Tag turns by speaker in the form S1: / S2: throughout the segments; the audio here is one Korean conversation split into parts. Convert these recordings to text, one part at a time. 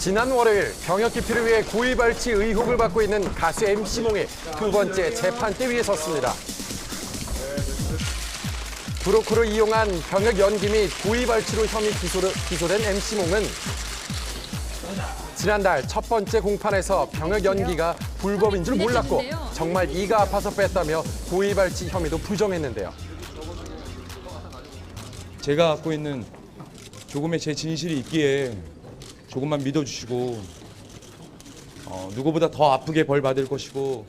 S1: 지난 월요일 병역 기피를 위해 고의 발치 의혹을 받고 있는 가수 MC몽이 두 번째 재판대 위에 섰습니다. 브로커를 이용한 병역 연기 및 고의 발치로 혐의 기소된 MC몽은 지난달 첫 번째 공판에서 병역 연기가 불법인 줄 몰랐고 정말 이가 아파서 뺐다며 고의 발치 혐의도 부정했는데요.
S2: 제가 갖고 있는 조금의 제 진실이 있기에 조금만 믿어주시고 누구보다 더 아프게 벌 받을 것이고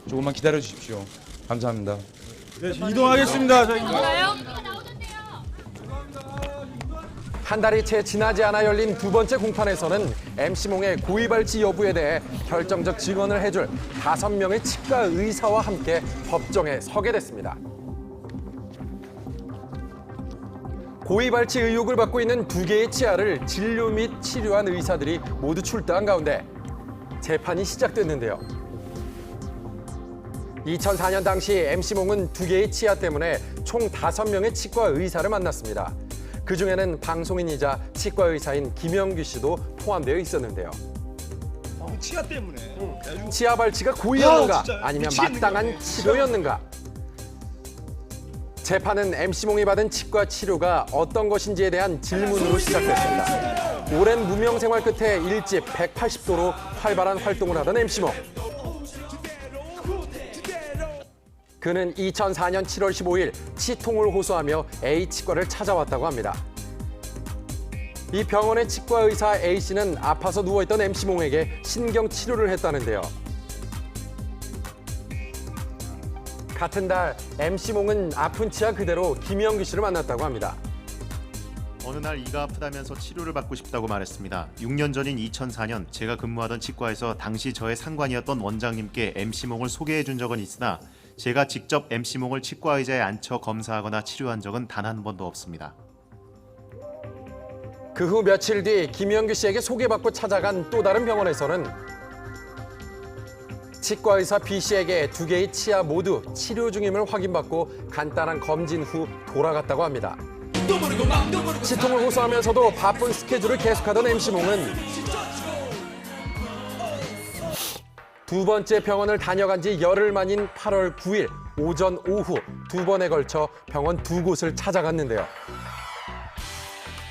S2: 조금만 기다려 주십시오. 감사합니다.
S3: 네, 이동하겠습니다. 저희.
S1: 한 달이 채 지나지 않아 열린 두 번째 공판에서는 MC몽의 고의 발치 여부에 대해 결정적 증언을 해줄 5명의 치과 의사와 함께 법정에 서게 됐습니다. 고의 발치 의혹을 받고 있는 2개의 치아를 진료 및 치료한 의사들이 모두 출두한 가운데 재판이 시작됐는데요. 2004년 당시 MC몽은 2개의 치아 때문에 총 5명의 치과 의사를 만났습니다. 그중에는 방송인이자 치과 의사인 김영규 씨도 포함되어 있었는데요.
S3: 치아 때문에.
S1: 치아 발치가 고의였는가
S3: 진짜
S1: 아니면
S3: 미치겠는
S1: 마땅한
S3: 거네.
S1: 치료였는가? 재판은 MC몽이 받은 치과 치료가 어떤 것인지에 대한 질문으로 시작됐습니다. 오랜 무명 생활 끝에 1집 180도로 활발한 활동을 하던 MC몽. 그는 2004년 7월 15일 치통을 호소하며 A치과를 찾아왔다고 합니다. 이 병원의 치과 의사 A씨는 아파서 누워있던 MC몽에게 신경치료를 했다는데요. 같은 달 MC몽은 아픈 치아 그대로 김영규 씨를 만났다고 합니다.
S4: 어느 날 이가 아프다면서 치료를 받고 싶다고 말했습니다. 6년 전인 2004년 제가 근무하던 치과에서 당시 저의 상관이었던 원장님께 MC몽을 소개해 준 적은 있으나 제가 직접 MC몽을 치과 의자에 앉혀 검사하거나 치료한 적은 단 한 번도 없습니다.
S1: 그 후 며칠 뒤 김영규 씨에게 소개받고 찾아간 또 다른 병원에서는 치과 의사 B 씨에게 2개의 치아 모두 치료 중임을 확인받고 간단한 검진 후 돌아갔다고 합니다. 치통을 호소하면서도 바쁜 스케줄을 계속하던 MC몽은 두 번째 병원을 다녀간 지 열흘 만인 8월 9일 오전 오후 2번에 걸쳐 병원 2곳을 찾아갔는데요.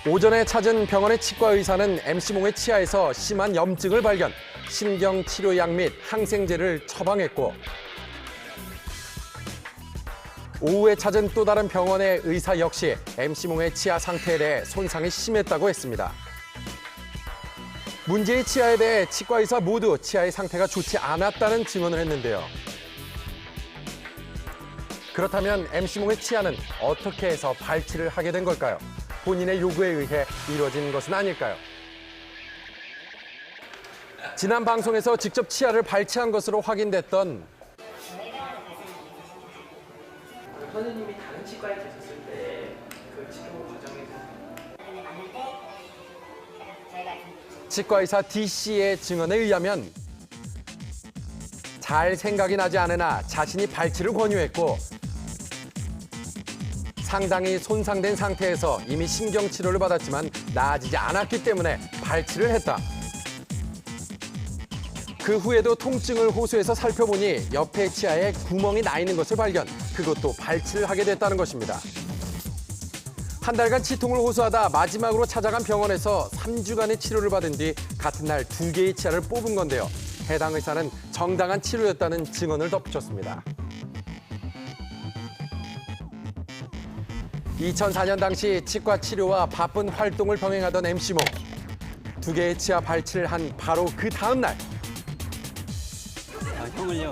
S1: 오전에 찾은 병원의 치과 의사는 MC몽의 치아에서 심한 염증을 발견, 신경치료약 및 항생제를 처방했고 오후에 찾은 또 다른 병원의 의사 역시 MC몽의 치아 상태에 대해 손상이 심했다고 했습니다. 문제의 치아에 대해 치과 의사 모두 치아의 상태가 좋지 않았다는 증언을 했는데요. 그렇다면 MC몽의 치아는 어떻게 해서 발치를 하게 된 걸까요? 본인의 요구에 의해 이루어진 것은 아닐까요? 지난 방송에서 직접 치아를 발치한 것으로 확인됐던
S5: 선생님이 다른 치과에 계셨을 때 그 치료 과정에서
S1: 치과 의사 D 씨의 증언에 의하면 잘 생각이 나지 않으나 자신이 발치를 권유했고 상당히 손상된 상태에서 이미 신경치료를 받았지만 나아지지 않았기 때문에 발치를 했다. 그 후에도 통증을 호소해서 살펴보니 옆에 치아에 구멍이 나 있는 것을 발견, 그것도 발치를 하게 됐다는 것입니다. 한 달간 치통을 호소하다 마지막으로 찾아간 병원에서 3주간의 치료를 받은 뒤 같은 날 2개의 치아를 뽑은 건데요. 해당 의사는 정당한 치료였다는 증언을 덧붙였습니다. 2004년 당시 치과 치료와 바쁜 활동을 병행하던 MC몽. 2개의 치아 발치를 한 바로 그 다음 날.
S3: 형을요.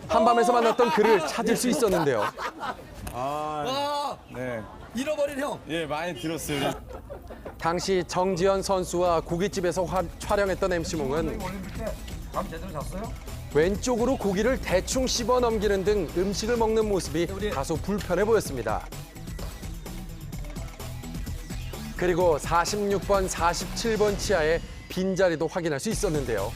S1: 한밤에서 만났던 그를 찾을 수 있었는데요.
S3: 네.
S5: 잃어버린 형.
S3: 예, 많이 들었어요.
S1: 당시 정지현 선수와 고깃집에서 촬영했던 MC몽은
S5: 밥 제대로 잤어요?
S1: 왼쪽으로 고기를 대충 씹어 넘기는 등 음식을 먹는 모습이 다소 불편해 보였습니다. 그리고 46번, 47번 치아에 빈자리도 확인할 수 있었는데요.